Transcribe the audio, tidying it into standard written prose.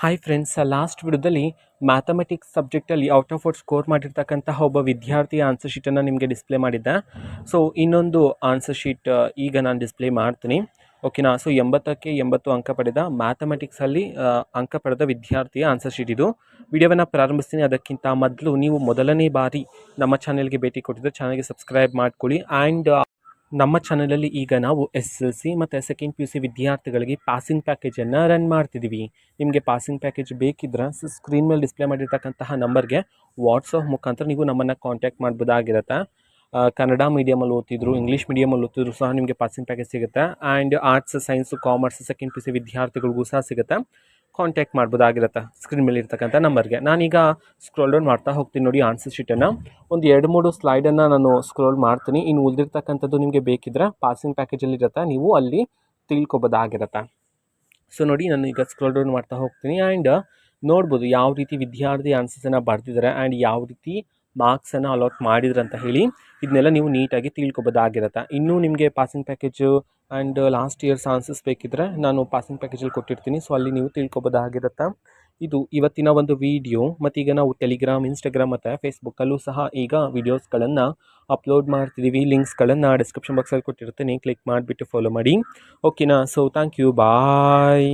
Hi friends, last ವಿಡಿಯೋದಲ್ಲಿ mathematics ಸಬ್ಜೆಕ್ಟಲ್ಲಿ out of out score ಮಾಡಿರ್ತಕ್ಕಂತಹ ಒಬ್ಬ ವಿದ್ಯಾರ್ಥಿಯ ಆನ್ಸರ್ ಶೀಟನ್ನು ನಿಮಗೆ ಡಿಸ್ಪ್ಲೇ ಮಾಡಿದ್ದೆ. ಸೊ ಇನ್ನೊಂದು ಆನ್ಸರ್ ಶೀಟ್ ಈಗ ನಾನು ಡಿಸ್ಪ್ಲೇ ಮಾಡ್ತೀನಿ, ಓಕೆನಾ. ಸೊ 80ಕ್ಕೆ 80 ಅಂಕ ಪಡೆದ ಮ್ಯಾಥಮೆಟಿಕ್ಸಲ್ಲಿ ಅಂಕ ಪಡೆದ ವಿದ್ಯಾರ್ಥಿಯ ಆನ್ಸರ್ ಶೀಟ್ ಇದು. ವಿಡಿಯೋವನ್ನು ಪ್ರಾರಂಭಿಸ್ತೀನಿ. ಅದಕ್ಕಿಂತ ಮೊದಲು ನೀವು ಮೊದಲನೇ ಬಾರಿ ನಮ್ಮ ಚಾನೆಲ್ಗೆ ಭೇಟಿ ಕೊಟ್ಟಿದ್ದರೆ ಚಾನಲ್ಗೆ ಸಬ್ಸ್ಕ್ರೈಬ್ ಮಾಡ್ಕೊಳ್ಳಿ. ಆ್ಯಂಡ್ ನಮ್ಮ ಚಾನಲಲ್ಲಿ ಈಗ ನಾವು SSLC ಮತ್ತು ಸೆಕೆಂಡ್ PUC ವಿದ್ಯಾರ್ಥಿಗಳಿಗೆ ಪಾಸಿಂಗ್ ಪ್ಯಾಕೇಜನ್ನು ರನ್ ಮಾಡ್ತಿದ್ದೀವಿ. ನಿಮಗೆ ಪಾಸಿಂಗ್ ಪ್ಯಾಕೇಜ್ ಬೇಕಿದ್ರೆ ಸ್ಕ್ರೀನ್ ಮೇಲೆ ಡಿಸ್ಪ್ಲೇ ಮಾಡಿರ್ತಕ್ಕಂತಹ ನಂಬರ್ಗೆ ವಾಟ್ಸಪ್ ಮುಖಾಂತರ ನೀವು ನಮ್ಮನ್ನು ಕಾಂಟ್ಯಾಕ್ಟ್ ಮಾಡ್ಬೋದಾಗಿರುತ್ತೆ. ಕನ್ನಡ ಮೀಡಿಯಮಲ್ಲಿ ಓದ್ತಿದ್ರು, ಇಂಗ್ಲೀಷ್ ಮೀಡಿಯಮಲ್ಲಿ ಓದ್ತಿದ್ರು ಸಹ ನಿಮಗೆ ಪಾಸಿಂಗ್ ಪ್ಯಾಕೇಜ್ ಸಿಗುತ್ತೆ. And arts, science, commerce, second PUC ವಿದ್ಯಾರ್ಥಿಗಳಿಗೂ ಸಹ ಸಿಗುತ್ತೆ. ಕಾಂಟ್ಯಾಕ್ಟ್ ಮಾಡ್ಬೋದಾಗಿರುತ್ತೆ ಸ್ಕ್ರೀನ್ ಮೇಲೆ ಇರ್ತಕ್ಕಂಥ ನಂಬರ್ಗೆ. ನಾನೀಗ ಸ್ಕ್ರೋಲ್ ಡೌನ್ ಮಾಡ್ತಾ ಹೋಗ್ತೀನಿ ನೋಡಿ ಆನ್ಸರ್ ಶೀಟನ್ನು. ಒಂದು 2-3 ಸ್ಲೈಡನ್ನು ನಾನು ಸ್ಕ್ರೋಲ್ ಮಾಡ್ತೀನಿ. ಇನ್ನು ಉಳಿದಿರ್ತಕ್ಕಂಥದ್ದು ನಿಮಗೆ ಬೇಕಿದ್ರೆ ಪಾಸಿಂಗ್ ಪ್ಯಾಕೇಜಲ್ಲಿ ಇರುತ್ತೆ, ನೀವು ಅಲ್ಲಿ ತಿಳ್ಕೊಬೋದಾಗಿರುತ್ತೆ. ಸೊ ನೋಡಿ, ನಾನು ಈಗ ಸ್ಕ್ರೋಲ್ ಡೌನ್ ಮಾಡ್ತಾ ಹೋಗ್ತೀನಿ. ಆ್ಯಂಡ್ ನೋಡ್ಬೋದು ಯಾವ ರೀತಿ ವಿದ್ಯಾರ್ಥಿ ಆನ್ಸರ್ಸನ್ನು ಬರೆದಿದ್ದಾರೆ ಆ್ಯಂಡ್ ಯಾವ ರೀತಿ ಮಾರ್ಕ್ಸನ್ನು ಅಲಾಟ್ ಮಾಡಿದ್ರು ಅಂತ ಹೇಳಿ. ಇದನ್ನೆಲ್ಲ ನೀವು ನೀಟಾಗಿ ತಿಳ್ಕೊಬೋದಾಗಿರುತ್ತೆ. ಇನ್ನೂ ನಿಮಗೆ passing package and last years answers ಬೇಕಿದ್ರೆ ನಾನು ಪಾಸಿಂಗ್ ಪ್ಯಾಕೇಜಲ್ಲಿ ಕೊಟ್ಟಿರ್ತೀನಿ. ಸೊ ಅಲ್ಲಿ ನೀವು ತಿಳ್ಕೊಬೋದಾಗಿರುತ್ತೆ. ಇದು ಇವತ್ತಿನ ಒಂದು ವಿಡಿಯೋ. ಮತ್ತು ಈಗ ನಾವು ಟೆಲಿಗ್ರಾಮ್, ಇನ್ಸ್ಟಾಗ್ರಾಮ್ ಮತ್ತು ಫೇಸ್ಬುಕ್ಕಲ್ಲೂ ಸಹ ಈಗ ವೀಡಿಯೋಸ್ಗಳನ್ನು ಅಪ್ಲೋಡ್ ಮಾಡ್ತಿದ್ದೀವಿ. ಲಿಂಕ್ಸ್ಗಳನ್ನು ಡಿಸ್ಕ್ರಿಪ್ಷನ್ ಬಾಕ್ಸಲ್ಲಿ ಕೊಟ್ಟಿರ್ತೀನಿ, ಕ್ಲಿಕ್ ಮಾಡಿಬಿಟ್ಟು ಫಾಲೋ ಮಾಡಿ, ಓಕೆನಾ. So thank you, bye.